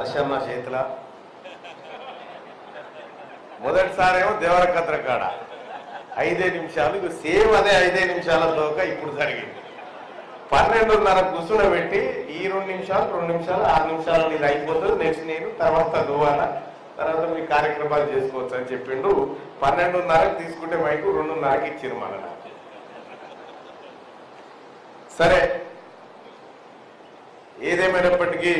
హర్షన్న చేతుల మొదటిసారేమో దేవరకద్ర కాడ 5 నిమిషాలు, సేమ్ అదే 5 నిమిషాల దోక ఇప్పుడు జరిగింది. 12:30 కూర్చుండబెట్టి ఈ 2 నిమిషాలు 6 నిమిషాలు నీకు అయిపోతుంది, నెక్స్ట్ నేను తర్వాత నువ్వన్నా, తర్వాత మీ కార్యక్రమాలు చేసుకోవచ్చు అని చెప్పిండు. 12:30 తీసుకుంటే మైకు 2:30కి ఇచ్చింది మన. సరే, ఏదేమైనప్పటికీ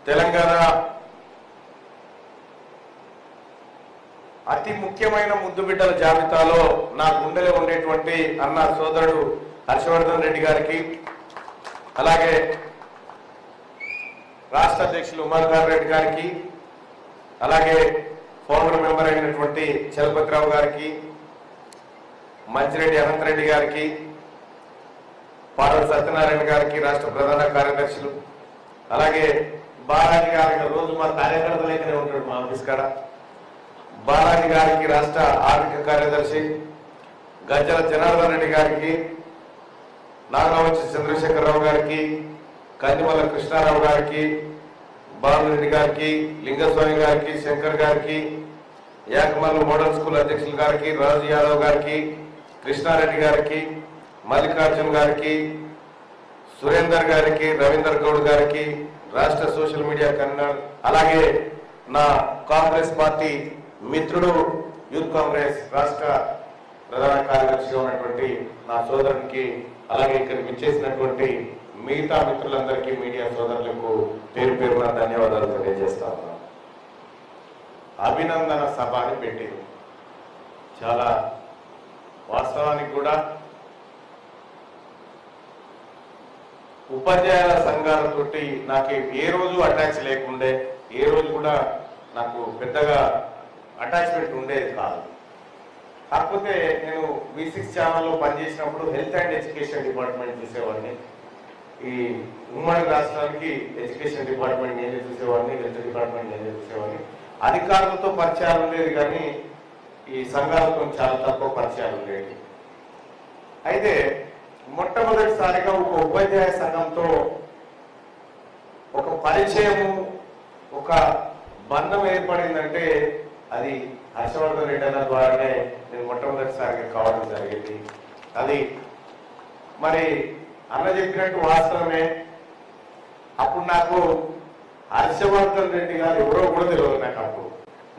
తెలంగాణ అతి ముఖ్యమైన ముద్దుబిడ్డల జాబితాలో నా గుండెలో ఉండేటువంటి అన్న సోదరుడు హర్షవర్ధన్ రెడ్డి గారికి, అలాగే రాష్ట్ర అధ్యక్షులు ఉమర్ రెడ్డి గారికి, అలాగే ఫౌండర్ మెంబర్ అయినటువంటి చలపతిరావు గారికి, మంచిరెడ్డి అనంతరెడ్డి గారికి, పార్వతి సత్యనారాయణ గారికి రాష్ట్ర ప్రధాన కార్యదర్శులు, అలాగే బాలాజీ గారికి రోజు మా కార్యకర్తలైతేనే ఉంటాడు మా ఆఫీస్ కాడ, బాలాజీ గారికి రాష్ట్ర ఆర్థిక కార్యదర్శి, గజ్జల జనార్దన్ రెడ్డి గారికి, నాగవంశి చంద్రశేఖరరావు గారికి, కందిమల్ల కృష్ణారావు గారికి, బాలరెడ్డి గారికి, లింగస్వామి గారికి, శంకర్ గారికి, యాకమల్లు మోడల్ స్కూల్ అధ్యక్షులు గారికి, రాజు యాదవ్ గారికి, కృష్ణారెడ్డి గారికి, మల్లికార్జున్ గారికి, సురేందర్ గారికి, రవీందర్ గౌడ్ గారికి, రాష్ట్ర సోషల్ మీడియా కన్వీనర్, అలాగే నా కాంగ్రెస్ పార్టీ మిత్రుడు యూత్ కాంగ్రెస్ రాష్ట్ర ప్రధాన కార్యదర్శిగా ఉన్నటువంటి నా సోదరునికి, అలాగే ఇక్కడికి విచ్చేసినటువంటి మిగతా మిత్రులందరికీ, మీడియా సోదరులకు పేరు పేరున ధన్యవాదాలు తెలియజేస్తా ఉన్నాను. అభినందన సభ అని పెట్టింది. చాలా వాస్తవానికి కూడా ఉపాధ్యాయుల సంఘాలతోటి నాకు ఏ రోజు అటాచ్ లేకుండే, ఏ రోజు కూడా నాకు పెద్దగా అటాచ్మెంట్ ఉండేది కాదు. కాకపోతే నేను V6 ఛానల్లో పనిచేసినప్పుడు హెల్త్ అండ్ ఎడ్యుకేషన్ డిపార్ట్మెంట్ చూసేవాడిని. ఈ ఉమ్మడి రాష్ట్రానికి ఎడ్యుకేషన్ డిపార్ట్మెంట్ నేనే చూసేవాడిని, హెల్త్ డిపార్ట్మెంట్ నేనే చూసేవాడిని. అధికారులతో పరిచయాలు ఉండేది కానీ ఈ సంఘాలతో చాలా తక్కువ పరిచయాలు ఉండేవి. అయితే మొట్టమొదటిసారిగా ఒక ఉపాధ్యాయ సంఘంతో ఒక పరిచయము, ఒక బంధం ఏర్పడిందంటే అది హర్షవర్ధన్ రెడ్డి అన్న ద్వారానే నేను మొట్టమొదటిసారిగా కావడం జరిగింది. అది మరి అన్న చెప్పినట్టు వాస్తవమే. అప్పుడు నాకు హర్షవర్ధన్ రెడ్డి గారు ఎవరో కూడా తెలియదు నాకు. అప్పుడు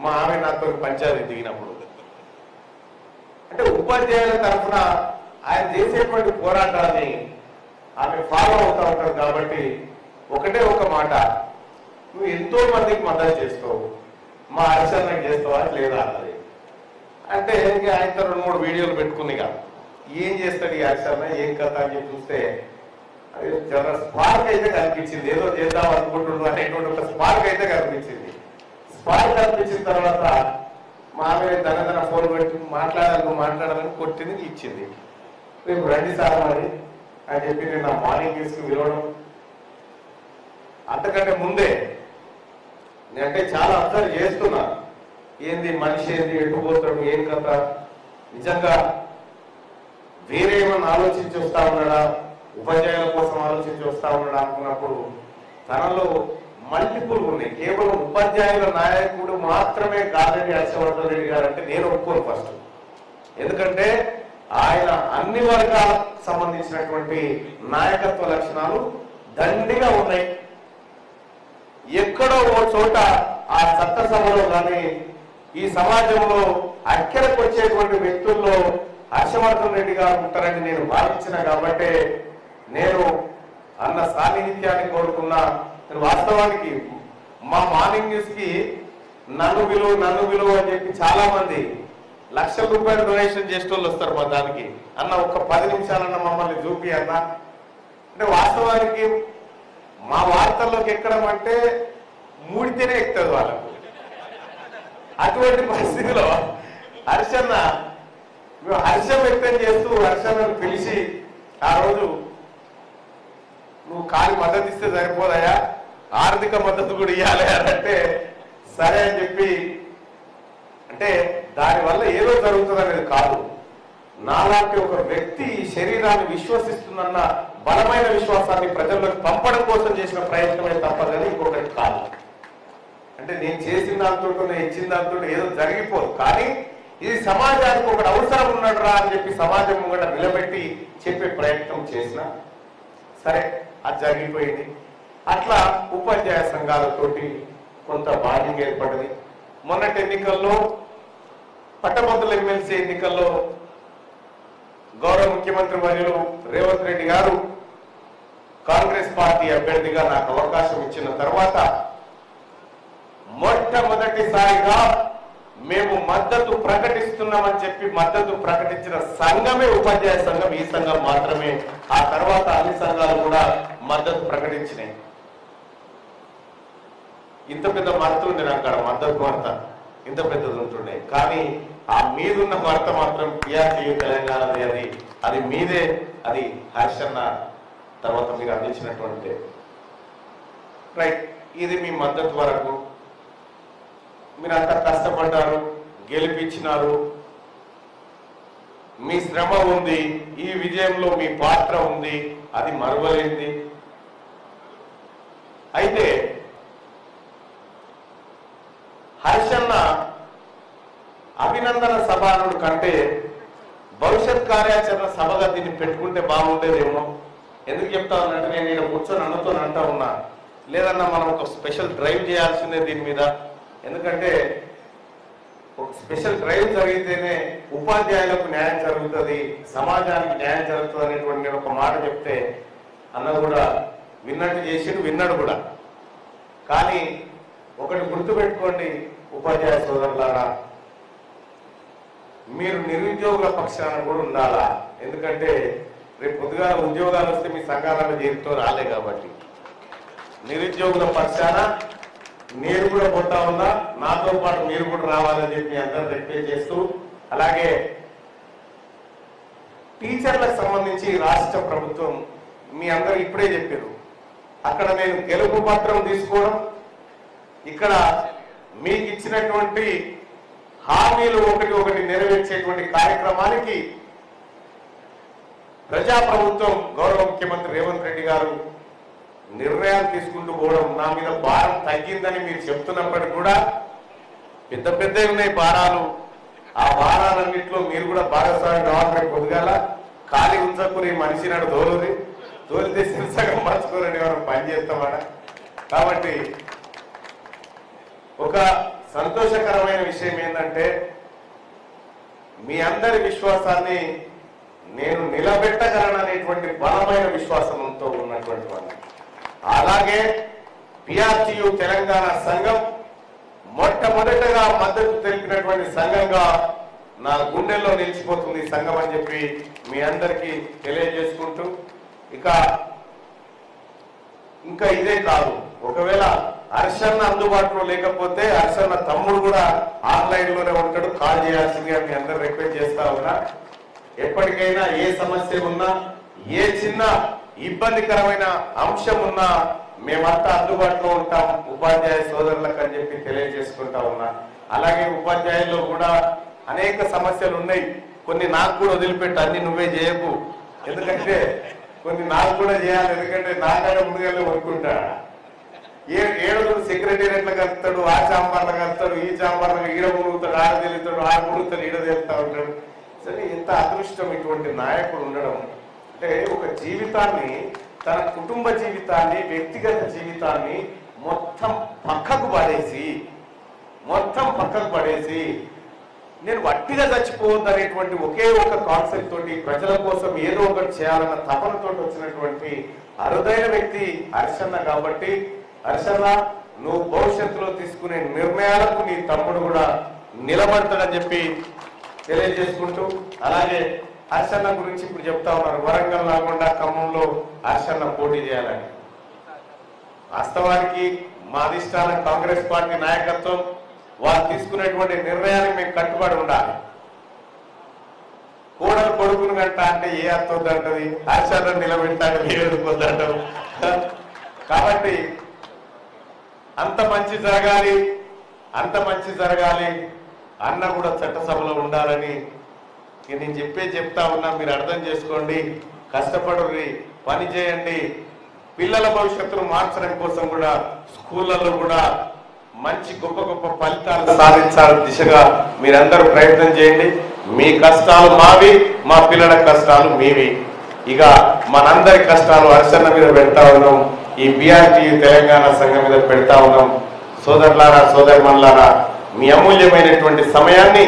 మా ఆమె నాతో పంచాయతీ దిగినప్పుడు, అంటే ఉపాధ్యాయుల తరఫున ఆయన చేసేటువంటి పోరాటాన్ని ఆమె ఫాలో అవుతూ ఉంటారు. కాబట్టి ఒకటే ఒక మాట, నువ్వు ఎంతో మందికి మద్దతు చేస్తావు, మా హర్షన్నకి చేస్తావా లేదా అన్నది. అంటే ఆయనతో 2-3 వీడియోలు పెట్టుకునిగా ఏం చేస్తాడు ఈ హర్షన్న, ఏం కథ అని చెప్పి చూస్తే అది చాలా స్పార్క్ అయితే కనిపించింది. ఏదో చేద్దాం అనుకుంటున్నాడు అనేటువంటి ఒక స్పార్క్ అయితే కనిపించింది. స్పార్క్ కనిపించిన తర్వాత మా ఆమె తన ఫోన్ పెట్టి మాట్లాడాలని కొట్టింది, ఇచ్చింది. రేపు రండి సార్ మరి అని చెప్పి నేను నా మార్నింగ్ తీసుకుని విలవడం. అంతకంటే ముందే నేనంటే చాలా అబ్జర్వ్ చేస్తున్నా, ఏంది మనిషి, ఏంది ఎట్టుపోతాడు, ఏం కథ, నిజంగా వేరే ఏమన్నా ఆలోచించి వస్తా ఉన్నాడా, ఉపాధ్యాయుల కోసం ఆలోచించి వస్తా ఉన్నాడా అనుకున్నప్పుడు తనలో మల్టిపుల్ ఉన్నాయి. కేవలం ఉపాధ్యాయుల నాయకుడు మాత్రమే కాదండి హర్షవర్ధన్ రెడ్డి గారు అంటే నేను ఒప్పుకోను ఫస్ట్. ఎందుకంటే ఆయన అన్ని వర్గాలకు సంబంధించినటువంటి నాయకత్వ లక్షణాలు దండిగా ఉన్నాయి. ఎక్కడో ఓ చోట ఆ చట్టసభలో కానీ ఈ సమాజంలో అక్కడికి వచ్చేటువంటి వ్యక్తుల్లో హర్షవర్ధన్ రెడ్డి గారు ఉంటారని నేను భావించిన కాబట్టి నేను అన్న సాన్నిహిత్యాన్ని కోరుకున్నా. వాస్తవానికి మా మార్నింగ్ న్యూస్ కి నన్ను విలువ అని చెప్పి చాలా మంది లక్షల రూపాయలు డొనేషన్ చేసే వాళ్ళు వస్తారు మా దానికి. అన్న ఒక 10 నిమిషాలన్న మమ్మల్ని చూపి అన్న అంటే వాస్తవానికి మా వార్తల్లోకి ఎక్కడం అంటే మూడితేనే ఎక్కుతుంది వాళ్ళకు. అటువంటి పరిస్థితిలో హర్షన్న హర్షం వ్యక్తం చేస్తూ హర్షన్నను పిలిచి ఆ రోజు నువ్వు కాలి మద్దతు ఇస్తే సరిపోదయా, ఆర్థిక మద్దతు కూడా ఇవ్వాలి అని అంటే సరే అని చెప్పి, అంటే దానివల్ల ఏదో జరుగుతుంది అనేది కాదు, నాలాంటి ఒక వ్యక్తి ఈ శరీరాన్ని విశ్వసిస్తుందన్న బలమైన విశ్వాసాన్ని ప్రజల్లోకి పంపడం కోసం చేసిన ప్రయత్నమే తప్ప కానీ ఇంకొకటి కాదు. అంటే నేను చేసిన దాంతో నేను ఇచ్చిన దాంతో ఏదో జరిగిపోదు, కానీ ఇది సమాజానికి ఒకటి అవసరం ఉన్నాడు రా అని చెప్పి సమాజం కూడా నిలబెట్టి చెప్పే ప్రయత్నం చేసిన సరే అది జరిగిపోయింది. అట్లా ఉపాధ్యాయ సంఘాలతోటి కొంత బాండింగ్ ఏర్పడింది. మొన్నటి ఎన్నికల్లో పట్టభద్రుల ఎమ్మెల్సీ ఎన్నికల్లో గౌరవ ముఖ్యమంత్రి వర్యులు రేవంత్ రెడ్డి గారు కాంగ్రెస్ పార్టీ అభ్యర్థిగా నాకు అవకాశం ఇచ్చిన తర్వాత మొట్టమొదటిసారిగా మేము మద్దతు ప్రకటిస్తున్నామని చెప్పి మద్దతు ప్రకటించిన సంఘమే ఉపాధ్యాయ సంఘం. ఈ సంఘం మాత్రమే. ఆ తర్వాత అన్ని సంఘాలు కూడా మద్దతు ప్రకటించినాయి. ఇంత పెద్ద వార్త ఉండే అక్కడ మద్దతు వార్త ఇంత పెద్దది ఉంటుండే, కానీ ఆ మీదున్న వార్త మాత్రం పిఆర్టీయూ తెలంగాణది. అది మీదే. అది హర్షన్న తర్వాత మీరు అందించినటువంటి రైట్. ఇది మీ మద్దతు వరకు. మీరంతా కష్టపడ్డారు, గెలిపించినారు, మీ శ్రమ ఉంది, ఈ విజయంలో మీ పాత్ర ఉంది, అది మరువలేంది. అయితే హర్షన్న అభినందన సభనుడు కంటే భవిష్యత్ కార్యాచరణ సభగా దీన్ని పెట్టుకుంటే బాగుండేదేమో. ఎందుకు చెప్తా ఉన్నట్టు నేను ఇక్కడ కూర్చొని అన్నతో అంటా ఉన్నా, లేదన్నా మనం ఒక స్పెషల్ డ్రైవ్ చేయాల్సిందే దీని మీద. ఎందుకంటే ఒక స్పెషల్ డ్రైవ్ జరిగితేనే ఉపాధ్యాయులకు న్యాయం జరుగుతుంది, సమాజానికి న్యాయం జరుగుతుంది అనేటువంటి నేను ఒక మాట చెప్తే అన్న కూడా విన్నట్టు చేసి విన్నాడు కూడా. కానీ ఒకటి గుర్తుపెట్టుకోండి ఉపాధ్యాయ సోదరులారా, మీరు నిరుద్యోగుల పక్షాన కూడా ఉండాలా. ఎందుకంటే రేపు పొద్దుగా ఉద్యోగాలు వస్తే మీ సంఘాలను చేరుతో రాలే కాబట్టి నిరుద్యోగుల పక్షాన నేను కూడా పోతా ఉన్నా, నాతో పాటు మీరు కూడా రావాలని చెప్పి అందరూ రిక్వెస్ట్ చేస్తూ, అలాగే టీచర్లకు సంబంధించి రాష్ట్ర ప్రభుత్వం మీ అందరూ ఇప్పుడే చెప్పారు, అక్కడ నేను గెలుపు పత్రం తీసుకోవడం, ఇక్కడ మీకు ఇచ్చినటువంటి హామీలు ఒకటి నెరవేర్చేటువంటి కార్యక్రమానికి ప్రజాప్రభుత్వం గౌరవ ముఖ్యమంత్రి రేవంత్ రెడ్డి గారు నిర్ణయాలు తీసుకుంటూ పోవడం, నా మీద భారం తగ్గిందని మీరు చెప్తున్నప్పటికీ కూడా పెద్ద పెద్ద ఉన్నాయి భారాలు. ఆ భారాలన్నింటిలో మీరు కూడా భాగస్వామి కావాలని పొద్దుగాల ఖాళీ ఉంచకుని మనిషి నాడు తోలితే సగం మార్చుకోరని మనం పనిచేస్తామట. కాబట్టి ఒక సంతోషకరమైన విషయం ఏంటంటే మీ అందరి విశ్వాసాన్ని నేను నిలబెట్టగలననేటువంటి బలమైన విశ్వాసంతో ఉన్నటువంటి వాళ్ళు. అలాగే పిఆర్టీయూ తెలంగాణ సంఘం మొట్టమొదటగా మద్దతు తెలిపినటువంటి సంఘంగా నా గుండెల్లో నిలిచిపోతుంది సంఘం అని చెప్పి మీ అందరికీ తెలియజేసుకుంటూ, ఇంకా ఇదే కాదు, ఒకవేళ హర్షన్న అందుబాటులో లేకపోతే హర్షన్న తమ్ముడు కూడా ఆన్లైన్ లోనే ఉంటాడు, కాల్ చేయాల్సిందిగా మీ అందరు రిక్వెస్ట్ చేస్తా ఉన్నా. ఎప్పటికైనా ఏ సమస్య ఉన్నా, ఏ చిన్న ఇబ్బందికరమైన అంశం ఉన్నా మేమంతా అందుబాటులో ఉంటాం ఉపాధ్యాయ సోదరులకు అని చెప్పి తెలియజేసుకుంటా ఉన్నా. అలాగే ఉపాధ్యాయుల్లో కూడా అనేక సమస్యలు ఉన్నాయి, కొన్ని నాకు కూడా వదిలిపెట్టు, అన్ని నువ్వే చేయకు, ఎందుకంటే కొన్ని నాకు కూడా చేయాలి, ఎందుకంటే నాకైనా ముందుగానే వనుకుంటాడు. ఏడుగురు సెక్రటేరియట్లో కలుస్తాడు, ఆ చాంబర్లో కలుస్తాడు, ఈ చాంబర్లో ఈడ మురుగుతాడు, ఆడ తెలుస్తాడు, ఆడ మురుగుతాడు, ఈడ తెలుస్తా ఉంటాడు. సరే, ఎంత అదృష్టం ఇటువంటి నాయకుడు ఉండడం. అంటే ఒక జీవితాన్ని, తన కుటుంబ జీవితాన్ని, వ్యక్తిగత జీవితాన్ని మొత్తం పక్కకు పడేసి నేను వట్టిగా చచ్చిపోవద్దు అనేటువంటి ఒకే ఒక కాన్సెప్ట్ తోటి ప్రజల కోసం ఏదో ఒకటి చేయాలన్న తపనతో వచ్చినటువంటి అరుదైన వ్యక్తి హర్షన్న. కాబట్టి హర్షన్న, నువ్వు భవిష్యత్తులో తీసుకునే నిర్ణయాలకు నీ తమ్ముడు కూడా నిలబడతాడని చెప్పి తెలియజేసుకుంటూ, అలాగే హర్షన్న గురించి ఇప్పుడు చెప్తా ఉన్నారు, వరంగల్ కాకుండా ఖమ్మంలో హర్షన్న పోటీ చేయాలని. వాస్తవానికి మా అధిష్టానం కాంగ్రెస్ పార్టీ నాయకత్వం వాళ్ళు తీసుకునేటువంటి నిర్ణయానికి మేము కట్టుబడి ఉండాలి. కోడలు కొడుకును గంట అంటే ఏ అర్థవుతుంటది, హర్షన్న నిలబెట్టాలి ఏడుకోద్దంటారు. కాబట్టి అంత మంచి జరగాలి అన్న కూడా చట్టసభలో ఉండాలని నేను చెప్తా ఉన్నా. మీరు అర్థం చేసుకోండి, కష్టపడుర్రి. పని చేయండి. పిల్లల భవిష్యత్తును మార్చడం కోసం కూడా స్కూళ్ళల్లో కూడా మంచి గొప్ప గొప్ప ఫలితాలు సాధించాలని దిశగా మీరందరూ ప్రయత్నం చేయండి. మీ కష్టాలు మావి, మా పిల్లల కష్టాలు మీవి. ఇక మనందరి కష్టాలు హర్షన్న మీద పెడతా ఉన్నాం, ఈ BRT తెలంగాణ సంఘం మీద పెడతా ఉన్నాం. సోదరులారా, సోదరిమణులారా, మీ అమూల్యమైనటువంటి సమయాన్ని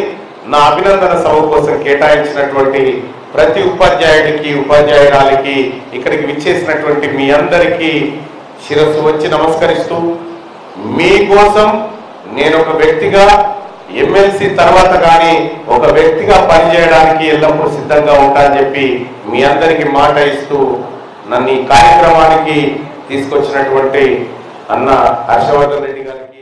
నా అభినందన సభ కోసం కేటాయించినటువంటి ప్రతి ఉపాధ్యాయుడికి, ఉపాధ్యాయురాలికి, ఇక్కడికి విచ్చేసినటువంటి మీ అందరికీ శిరస్సు వచ్చి నమస్కరిస్తూ, మీకోసం నేను ఒక వ్యక్తిగా MLC తర్వాత కానీ ఒక వ్యక్తిగా పనిచేయడానికి ఎల్లప్పుడూ సిద్ధంగా ఉంటానని చెప్పి మీ అందరికీ మాట ఇస్తూ, నన్ను ఈ కార్యక్రమానికి తీసుకొచ్చినటువంటి అన్న హర్షవర్ధన్ రెడ్డి గారికి